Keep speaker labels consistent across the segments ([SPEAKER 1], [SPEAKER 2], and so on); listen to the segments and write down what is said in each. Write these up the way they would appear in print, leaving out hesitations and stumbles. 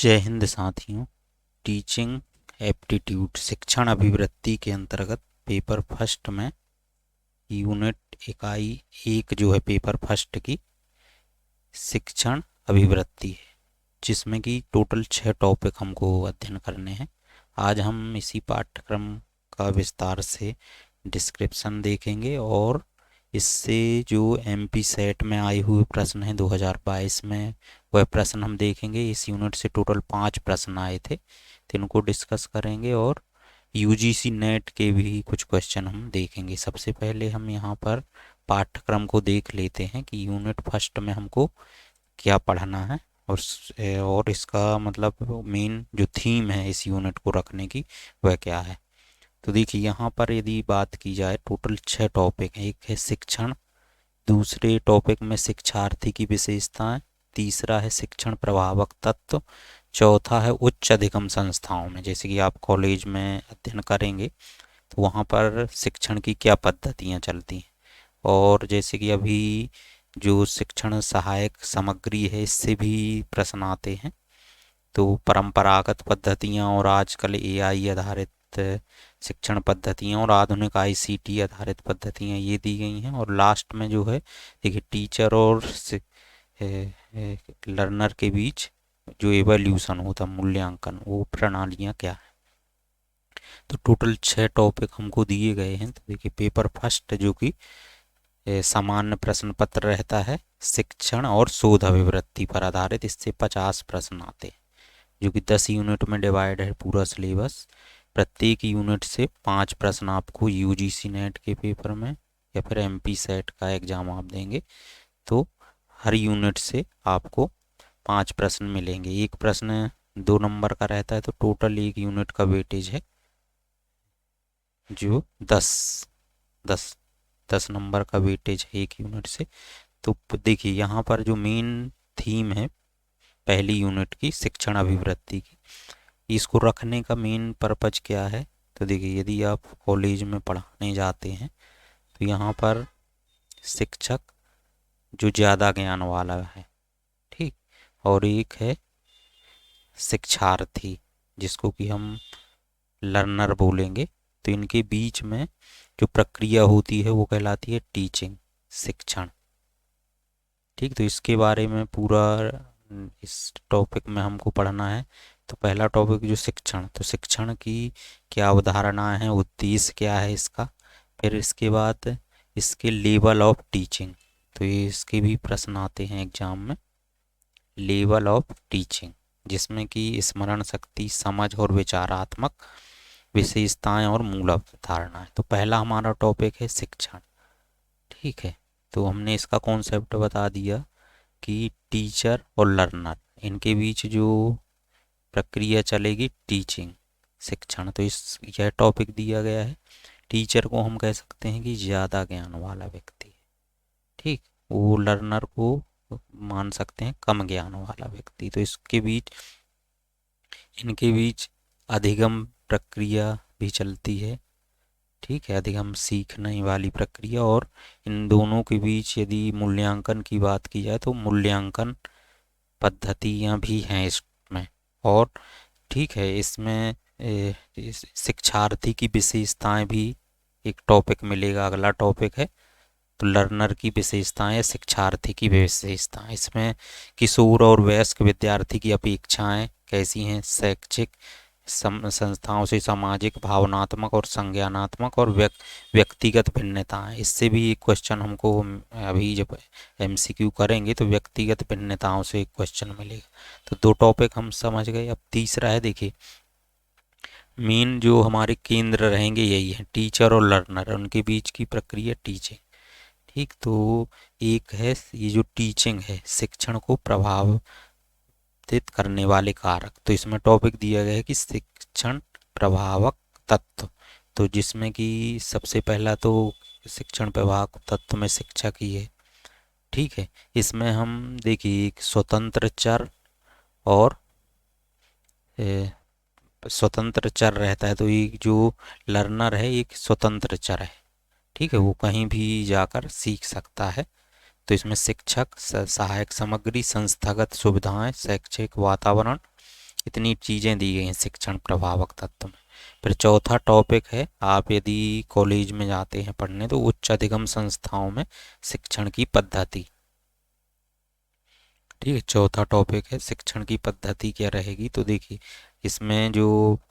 [SPEAKER 1] जय हिंद साथियों। Teaching aptitude शिक्षण अभिवृत्ति के अंतर्गत पेपर फर्स्ट में यूनिट इकाई 1 जो है पेपर फर्स्ट की शिक्षण अभिवृत्ति है, जिसमें कि टोटल 6 टॉपिक हमको अध्ययन करने हैं। आज हम इसी पाठ्यक्रम का विस्तार से डिस्क्रिप्शन देखेंगे और इससे जो एमपी सेट में आए हुए प्रश्न हैं 2022 में, वह प्रश्न हम देखेंगे। इस यूनिट से टोटल 5 प्रश्न आए थे, तो इनको डिस्कस करेंगे और यूजीसी नेट के भी कुछ क्वेश्चन हम देखेंगे। सबसे पहले हम यहाँ पर पाठ्यक्रम को देख लेते हैं कि यूनिट फर्स्ट में हमको क्या पढ़ना है और इसका मतलब मेन जो थीम है इस यूनिट को रखने की वह क्या है। तो देखिए यहाँ पर यदि बात की जाए टोटल 6 टॉपिक हैं। एक है शिक्षण, दूसरे टॉपिक में शिक्षार्थी की विशेषताएं, तीसरा है शिक्षण प्रभावक तत्व, चौथा है उच्च अधिगम संस्थाओं में, जैसे कि आप कॉलेज में अध्ययन करेंगे तो वहाँ पर शिक्षण की क्या पद्धतियाँ चलती हैं। और जैसे कि अभी जो शिक्षण सहायक सामग्री है इससे भी प्रश्न आते हैं। तो परंपरागत पद्धतियाँ और आजकल एआई आधारित शिक्षण पद्धतियाँ और आधुनिक आईसीटी आधारित पद्धतियाँ ये दी गई हैं। और लास्ट में जो है देखिए टीचर और लर्नर के बीच जो एवोल्यूशन होता मूल्यांकन, वो प्रणालियाँ क्या है। तो टोटल 6 टॉपिक हमको दिए गए हैं। तो देखिए पेपर फर्स्ट जो कि सामान्य प्रश्न पत्र रहता है शिक्षण और शोध अभिवृत्ति पर आधारित, इससे 50 प्रश्न आते हैं जो कि 10 यूनिट में डिवाइड है पूरा सिलेबस। प्रत्येक यूनिट से 5 प्रश्न आपको यूजीसी नेट के पेपर में या फिर एमपी सेट का एग्ज़ाम आप देंगे तो हर यूनिट से आपको 5 प्रश्न मिलेंगे। एक प्रश्न 2 नंबर का रहता है, तो टोटल एक यूनिट का वेटेज है जो 10 नंबर का वेटेज है एक यूनिट से। तो देखिए यहाँ पर जो मेन थीम है पहली यूनिट की शिक्षण अभिवृत्ति की, इसको रखने का मेन पर्पज क्या है। तो देखिए यदि आप कॉलेज में पढ़ाने जाते हैं तो यहाँ पर शिक्षक जो ज़्यादा ज्ञान वाला है, ठीक, और एक है शिक्षार्थी जिसको कि हम लर्नर बोलेंगे। तो इनके बीच में जो प्रक्रिया होती है वो कहलाती है टीचिंग, शिक्षण, ठीक। तो इसके बारे में पूरा इस टॉपिक में हमको पढ़ना है। तो पहला टॉपिक जो शिक्षण, तो शिक्षण की क्या अवधारणा है, उद्देश्य क्या है इसका। फिर इसके बाद इसके लेवल ऑफ टीचिंग, तो ये इसके भी प्रश्न आते हैं एग्जाम में। लेवल ऑफ टीचिंग जिसमें कि स्मरण शक्ति, समझ और विचारात्मक विशेषताएं और मूल अवधारणाएं। तो पहला हमारा टॉपिक है शिक्षण, ठीक है। तो हमने इसका कॉन्सेप्ट बता दिया कि टीचर और लर्नर इनके बीच जो प्रक्रिया चलेगी टीचिंग, शिक्षण। तो यह टॉपिक दिया गया है। टीचर को हम कह सकते हैं कि ज़्यादा ज्ञान वाला व्यक्ति, ठीक। वो लर्नर को मान सकते हैं कम ज्ञान वाला व्यक्ति। तो इनके बीच अधिगम प्रक्रिया भी चलती है, ठीक है, अधिगम सीखने वाली प्रक्रिया। और इन दोनों के बीच यदि मूल्यांकन की बात की जाए तो मूल्यांकन पद्धतियाँ भी हैं इसमें। और ठीक है, इसमें शिक्षार्थी की विशेषताएं भी एक टॉपिक मिलेगा। अगला टॉपिक है तो लर्नर की विशेषताएं, शिक्षार्थी की विशेषताएं। इसमें किशोर और वयस्क विद्यार्थी की अपेक्षाएं कैसी हैं, शैक्षिक संस्थाओं से सामाजिक, भावनात्मक और संज्ञानात्मक और व्यक्तिगत भिन्नताएं। इससे भी एक क्वेश्चन हमको अभी जब एमसीक्यू करेंगे तो व्यक्तिगत भिन्नताओं से एक क्वेश्चन मिलेगा। तो 2 टॉपिक हम समझ गए। अब तीसरा है, देखिए मेन जो हमारे केंद्र रहेंगे यही है टीचर और लर्नर, उनके बीच की प्रक्रिया टीचिंग, ठीक। तो एक है ये जो टीचिंग है, शिक्षण को प्रभावित करने वाले कारक। तो इसमें टॉपिक दिया गया है कि शिक्षण प्रभावक तत्व, तो जिसमें कि सबसे पहला तो शिक्षण प्रभावक तत्व में शिक्षक ही है, ठीक है। इसमें हम देखिए एक स्वतंत्र चर और स्वतंत्र चर रहता है। तो ये जो लर्नर है एक स्वतंत्र चर है, ठीक है, वो कहीं भी जाकर सीख सकता है। तो इसमें शिक्षक, सहायक सामग्री, संस्थागत सुविधाएं, शैक्षिक वातावरण इतनी चीज़ें दी गई हैं शिक्षण प्रभावक तत्व में। फिर चौथा टॉपिक है, आप यदि कॉलेज में जाते हैं पढ़ने तो उच्च अधिगम संस्थाओं में शिक्षण की पद्धति। ठीक है, चौथा टॉपिक है शिक्षण की पद्धति क्या रहेगी। तो देखिए इसमें जो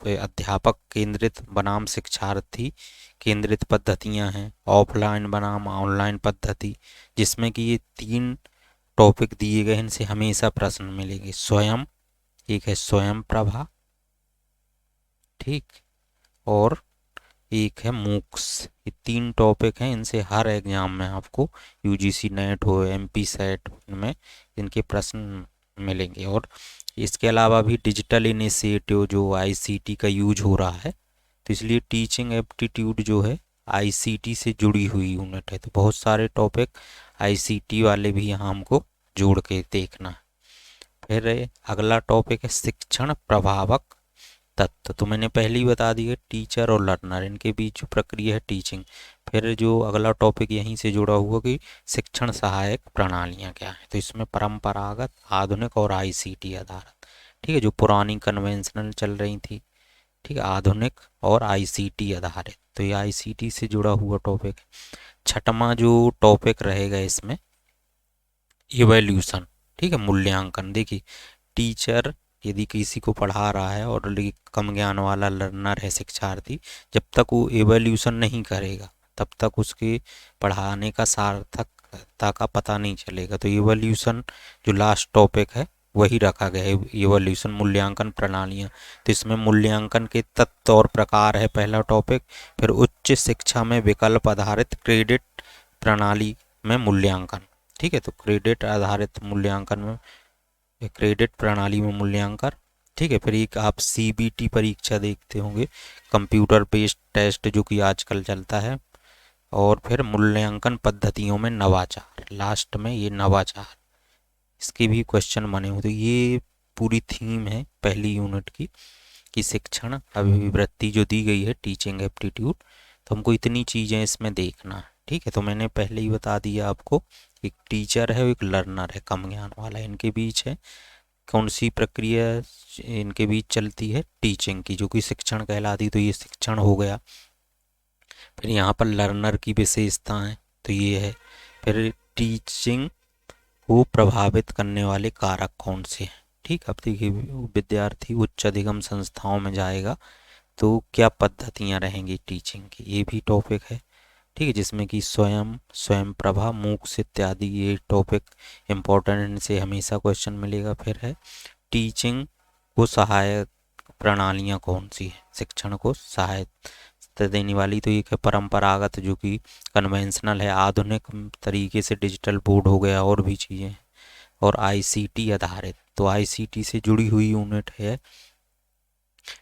[SPEAKER 1] अध्यापक केंद्रित बनाम शिक्षार्थी केंद्रित पद्धतियां हैं, ऑफलाइन बनाम ऑनलाइन पद्धति, जिसमें कि ये 3 टॉपिक दिए गए हैं, इनसे हमेशा प्रश्न मिलेंगे। स्वयं, एक है स्वयं प्रभा, ठीक, और एक है मूक्स। ये 3 टॉपिक हैं, इनसे हर एग्जाम में आपको यूजीसी नेट हो, एमपी सेट में इनके प्रश्न मिलेंगे। और इसके अलावा भी डिजिटल इनिशिएटिव जो आईसीटी का यूज हो रहा है, तो इसलिए टीचिंग एप्टीट्यूड जो है आईसीटी से जुड़ी हुई यूनिट है। तो बहुत सारे टॉपिक आईसीटी वाले भी यहाँ हमको जोड़ के देखना है। फिर अगला टॉपिक है शिक्षण प्रभावक तत्व। तो मैंने पहले ही बता दिया, टीचर और लर्नर इनके बीच जो प्रक्रिया है टीचिंग। फिर जो अगला टॉपिक यहीं से जुड़ा हुआ कि शिक्षण सहायक प्रणालियाँ क्या हैं। तो इसमें परंपरागत, आधुनिक और आईसीटी आधारित। ठीक है, जो पुरानी कन्वेंशनल चल रही थी, ठीक है, आधुनिक और आईसीटी आधारित। तो ये आईसीटी से जुड़ा हुआ टॉपिक है। छठवां जो टॉपिक रहेगा इसमें इवैल्यूशन, ठीक है, मूल्यांकन। देखिए टीचर यदि किसी को पढ़ा रहा है और कम ज्ञान वाला लर्नर है शिक्षार्थी, जब तक वो एवोल्यूशन नहीं करेगा तब तक उसके पढ़ाने का सार्थकता का पता नहीं चलेगा। तो एवोल्यूशन जो लास्ट टॉपिक है वही रखा गया है, एवोल्यूशन मूल्यांकन प्रणालियाँ। तो इसमें मूल्यांकन के तत्व और प्रकार है पहला टॉपिक। फिर उच्च शिक्षा में विकल्प आधारित क्रेडिट प्रणाली में मूल्यांकन। ठीक है, तो क्रेडिट आधारित मूल्यांकन में, क्रेडिट प्रणाली में मूल्यांकन। ठीक है, फिर एक आप सीबीटी परीक्षा देखते होंगे, कंप्यूटर बेस्ड टेस्ट, जो कि आजकल चलता है। और फिर मूल्यांकन पद्धतियों में नवाचार, लास्ट में ये नवाचार, इसके भी क्वेश्चन बने हुए। तो ये पूरी थीम है पहली यूनिट की कि शिक्षण अभिवृत्ति जो दी गई है टीचिंग एप्टीट्यूड। तो हमको इतनी चीज़ें इसमें देखना है। ठीक है, तो मैंने पहले ही बता दिया आपको, एक टीचर है और एक लर्नर है कम ज्ञान वाला, इनके बीच है कौन सी प्रक्रिया इनके बीच चलती है, टीचिंग की, जो कि शिक्षण कहलाती। तो ये शिक्षण हो गया। फिर यहाँ पर लर्नर की विशेषताएं, तो ये है। फिर टीचिंग को प्रभावित करने वाले कारक कौन से हैं। ठीक, अब देखिए विद्यार्थी उच्च अधिगम संस्थाओं में जाएगा तो क्या पद्धतियाँ रहेंगी टीचिंग की, ये भी टॉपिक है। ठीक है, जिसमें कि स्वयं, स्वयं प्रभा, मूक्स इत्यादि ये टॉपिक इम्पोर्टेंट, इनसे हमेशा क्वेश्चन मिलेगा। फिर है टीचिंग को सहायक प्रणालियाँ कौन सी है, शिक्षण को सहायता देने वाली। तो एक है परंपरागत जो कि कन्वेंशनल है, आधुनिक तरीके से डिजिटल बोर्ड हो गया, और भी चीज़ें हैं। और आईसीटी आधारित, तो आईसीटी से जुड़ी हुई यूनिट है।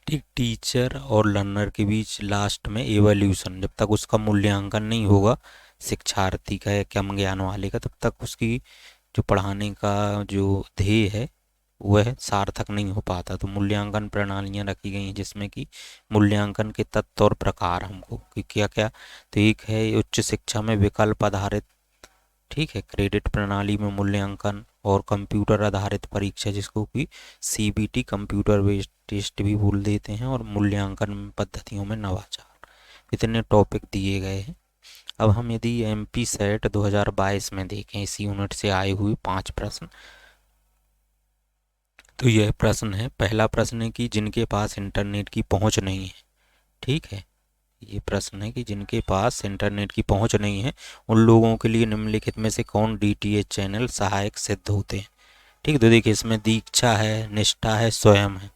[SPEAKER 1] ठीक, टीचर और लर्नर के बीच लास्ट में एवोल्यूशन, जब तक उसका मूल्यांकन नहीं होगा शिक्षार्थी का या कम ज्ञान वाले का, तब तक उसकी जो पढ़ाने का जो ध्येय है वह सार्थक नहीं हो पाता। तो मूल्यांकन प्रणालियाँ रखी गई हैं, जिसमें कि मूल्यांकन के तत्व और प्रकार हमको कि क्या क्या। तो एक है उच्च शिक्षा में विकल्प आधारित, ठीक है, क्रेडिट प्रणाली में मूल्यांकन, और कंप्यूटर आधारित परीक्षा जिसको कि सीबीटी कंप्यूटर बेस्ड टेस्ट भी बोल देते हैं, और मूल्यांकन पद्धतियों में नवाचार। इतने टॉपिक दिए गए हैं। अब हम यदि एमपी सेट 2022 में देखें, इसी यूनिट से आए हुए 5 प्रश्न, तो यह प्रश्न है, पहला प्रश्न है कि जिनके पास इंटरनेट की पहुंच नहीं है। ठीक है, ये प्रश्न है कि जिनके पास इंटरनेट की पहुंच नहीं है उन लोगों के लिए निम्नलिखित में से कौन डीटीएच चैनल सहायक सिद्ध होते हैं। ठीक, तो देखिए इसमें दीक्षा है, निष्ठा है, स्वयं है।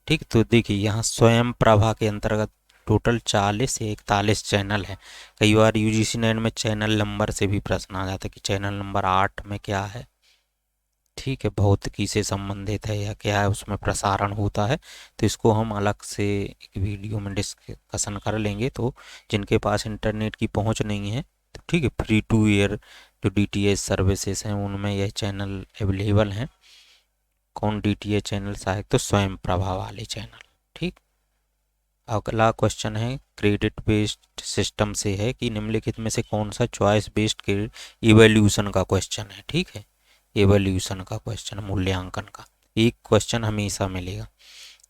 [SPEAKER 1] ठीक, तो देखिए यहाँ स्वयं प्रभा के अंतर्गत टोटल 40 या 41 चैनल है। कई बार यूजीसी नेट में चैनल नंबर से भी प्रश्न आ जाता है कि चैनल नंबर 8 में क्या है। ठीक है, भौतिकी से संबंधित है या क्या है, उसमें प्रसारण होता है। तो इसको हम अलग से एक वीडियो में डिस्कशन कर लेंगे। तो जिनके पास इंटरनेट की पहुंच नहीं है, तो ठीक है, फ्री टू एयर जो डीटीएच सर्विसेज हैं उनमें यह चैनल अवेलेबल हैं। कौन डीटीएच चैनल सहायक, तो स्वयं प्रभा वाले चैनल। ठीक, अगला क्वेश्चन है क्रेडिट बेस्ड सिस्टम से है कि निम्नलिखित में से कौन सा चॉइस बेस्ड इवैल्यूएशन का क्वेश्चन है। ठीक है, एवोल्यूशन का क्वेश्चन, मूल्यांकन का। एक क्वेश्चन हमेशा मिलेगा।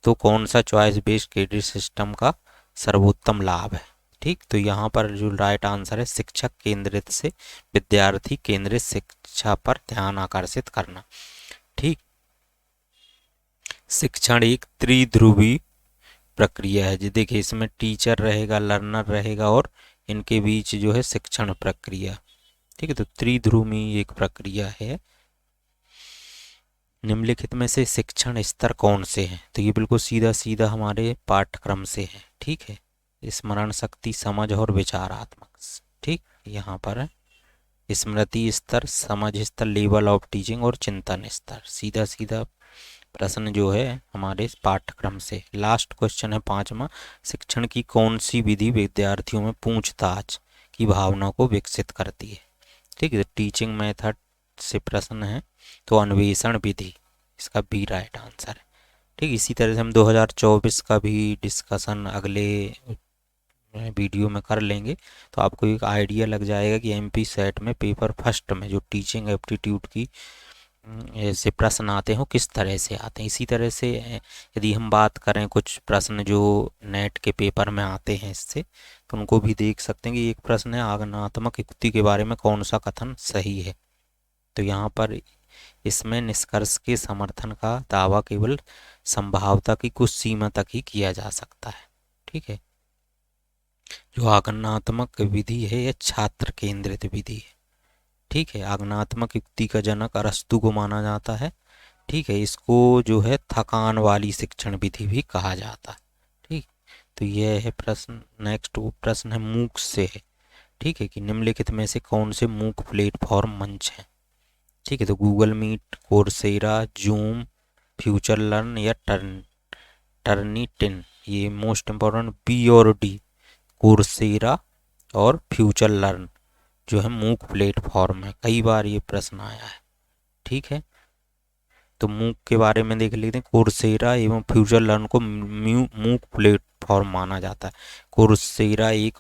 [SPEAKER 1] तो कौन सा चॉइस बेस्ड क्रेडिट सिस्टम का सर्वोत्तम लाभ है? ठीक, तो यहाँ पर जो राइट आंसर है शिक्षक केंद्रित से विद्यार्थी केंद्रित शिक्षा पर ध्यान आकर्षित करना। ठीक, शिक्षण एक त्रिध्रुवी प्रक्रिया है जी। देखिए इसमें टीचर रहेगा, लर्नर रहेगा और इनके बीच जो है शिक्षण प्रक्रिया। ठीक है, तो त्रिध्रुवी एक प्रक्रिया है। निम्नलिखित में से शिक्षण स्तर कौन से हैं? तो ये बिल्कुल सीधा सीधा हमारे पाठ्यक्रम से है। ठीक है, स्मरण शक्ति, समझ और विचारात्मक। ठीक, यहाँ पर है स्मृति स्तर, समझ स्तर, लेवल ऑफ टीचिंग और चिंतन स्तर। सीधा सीधा प्रश्न जो है हमारे पाठ्यक्रम से। लास्ट क्वेश्चन है 5वां, शिक्षण की कौन सी विधि विद्यार्थियों में पूछताछ की भावना को विकसित करती है? ठीक है, टीचिंग मेथड से प्रश्न है तो अन्वेषण विधि इसका बी राइट आंसर है। ठीक, इसी तरह से हम 2024 का भी डिस्कशन अगले वीडियो में कर लेंगे, तो आपको एक आइडिया लग जाएगा कि एमपी सेट में पेपर फर्स्ट में जो टीचिंग एप्टीट्यूड की ऐसे प्रश्न आते हैं किस तरह से आते हैं। इसी तरह से यदि हम बात करें कुछ प्रश्न जो नेट के पेपर में आते हैं इससे, तो उनको भी देख सकते हैं कि एक प्रश्न है आगमनात्मक युक्ति के बारे में कौन सा कथन सही है। तो यहाँ पर इसमें निष्कर्ष के समर्थन का दावा केवल संभाव्यता की कुछ सीमा तक ही किया जा सकता है। ठीक है, जो आगमनात्मक विधि है यह छात्र केंद्रित विधि है। ठीक है, आगमनात्मक युक्ति का जनक अरस्तु को माना जाता है। ठीक है, इसको जो है थकान वाली शिक्षण विधि भी कहा जाता है। ठीक, तो यह है प्रश्न। नेक्स्ट प्रश्न है मूक से है। ठीक है, कि निम्नलिखित में से कौन से मूक प्लेटफॉर्म मंच हैं? ठीक है, तो Google Meet, Coursera, Zoom, future learn या टर्निटिन। ये मोस्ट इम्पोर्टेंट बी और डी, कोर्सेरा और फ्यूचर लर्न जो है मूक प्लेटफॉर्म है। कई बार ये प्रश्न आया है। ठीक है, तो मूक के बारे में देख लेते हैं। कोर्सेरा एवं फ्यूचर लर्न को मूक प्लेटफॉर्म माना जाता है। कोर्सेरा एक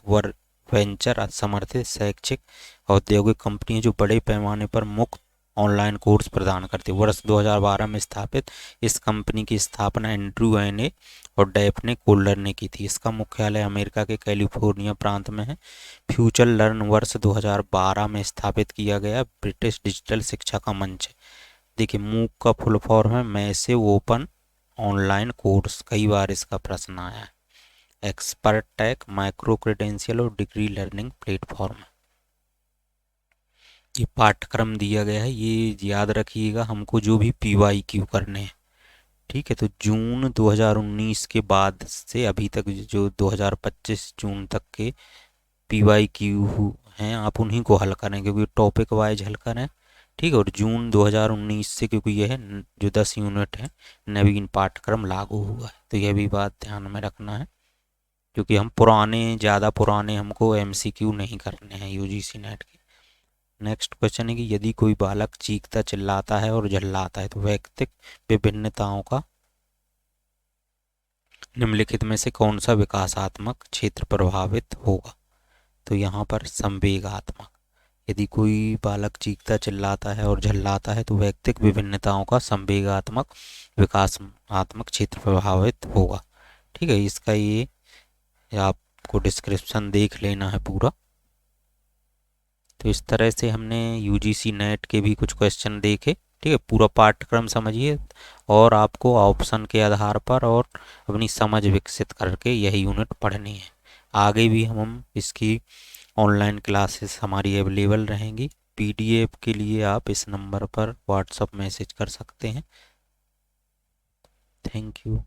[SPEAKER 1] वेंचर समर्थित शैक्षिक औद्योगिक कंपनी है जो बड़े पैमाने पर मुफ्त ऑनलाइन कोर्स प्रदान करती है। वर्ष 2012 में स्थापित इस कंपनी की स्थापना एंड्रू एने और डैफने कोल्डर ने की थी। इसका मुख्यालय अमेरिका के कैलिफोर्निया प्रांत में है। फ्यूचर लर्न वर्ष 2012 में स्थापित किया गया ब्रिटिश डिजिटल शिक्षा का मंच है। देखिए मूक का फुल फॉर्म है मैसिव ओपन ऑनलाइन कोर्स। कई बार इसका प्रश्न आया है। एक्सपर्ट टैक, माइक्रो क्रेडेंशियल और डिग्री लर्निंग प्लेटफॉर्म। ये पाठ्यक्रम दिया गया है, ये याद रखिएगा हमको जो भी PYQ करने हैं। ठीक है, तो जून 2019 के बाद से अभी तक जो 2025 जून तक के PYQ हैं आप उन्हीं को हल करें क्योंकि टॉपिक वाइज हल करें। ठीक है, और जून 2019 से क्योंकि यह जो 10 यूनिट है नवीन पाठ्यक्रम लागू हुआ है, तो यह भी बात ध्यान में रखना है क्योंकि हम ज़्यादा पुराने हमको MCQ नहीं करने हैं UGC नेट के। नेक्स्ट क्वेश्चन है कि यदि कोई बालक चीखता चिल्लाता है और झल्लाता है तो व्यक्तिक विभिन्नताओं का निम्नलिखित में से कौन सा विकासात्मक क्षेत्र प्रभावित होगा? तो यहाँ पर संवेगात्मक। यदि कोई बालक चीखता चिल्लाता है और झल्लाता है तो व्यक्तिक विभिन्नताओं का संवेगात्मक विकासात्मक क्षेत्र प्रभावित होगा। ठीक है, इसका ये आपको डिस्क्रिप्शन देख लेना है पूरा। तो इस तरह से हमने UGC नेट के भी कुछ क्वेश्चन देखे। ठीक है, पूरा पाठ्यक्रम समझिए और आपको ऑप्शन के आधार पर और अपनी समझ विकसित करके यह यूनिट पढ़नी है। आगे भी हम इसकी ऑनलाइन क्लासेस हमारी अवेलेबल रहेंगी। PDF के लिए आप इस नंबर पर व्हाट्सएप मैसेज कर सकते हैं। Thank you.